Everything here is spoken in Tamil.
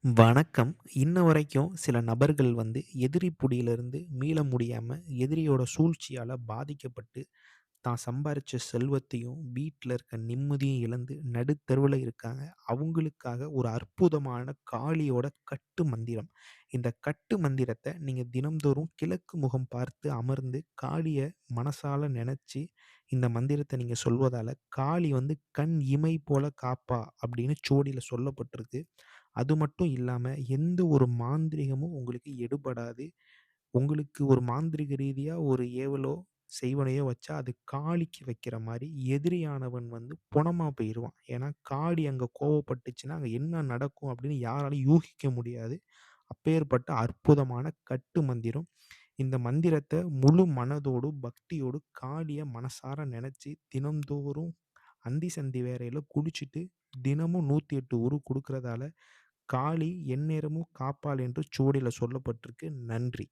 வணக்கம். இன்ன வரைக்கும் சில நபர்கள் எதிரி புடியிலிருந்து மீள முடியாம, எதிரியோட சூழ்ச்சியால பாதிக்கப்பட்டு, தான் சம்பாரிச்ச செல்வத்தையும், வீட்ல இருக்க நிம்மதியும் இழந்து நடுத்தெருவுல இருக்காங்க. அவங்களுக்காக ஒரு அற்புதமான காளியோட கட்டு மந்திரம். இந்த கட்டு மந்திரத்த நீங்க தினம்தோறும் கிழக்கு முகம் பார்த்து அமர்ந்து காளிய மனசால நெனச்சு, இந்த மந்திரத்த நீங்க சொல்வதால, காளி "கண் இமை போல காப்பா" அப்படின்னு சோடில சொல்லப்பட்டிருக்கு. அது மட்டும் இல்லாம, எந்த ஒரு மாந்திரீகமும் உங்களுக்கு எடுபடாது. உங்களுக்கு ஒரு மாந்திரீக ரீதியா ஒரு ஏவலோ, செய்வனையோ வச்சா, அது காளிக்கு வைக்கிற மாரி, எதிரியானவன் பொணமா போயிருவான். ஏன்னா, காளி அங்க கோவப்பட்டுச்சுன்னா, அங்க என்ன நடக்கும் அப்படின்னு யாராலயும் யூகிக்க முடியாது. அப்பேற்பட்ட அற்புதமான கட்டு மந்திரம். இந்த மந்திரத்த முழு மனதோடு, பக்தியோடு காளிய மனசார நெனச்சு, தினம்தோறும் அந்தி சந்தி வேளையில குளிச்சுட்டு, தினமும் 108 உரு குடுக்கிறதால காளி எந்நேரமும் காப்பாள் என்று சுவடில சொல்லப்பட்டிருக்கு. நன்றி.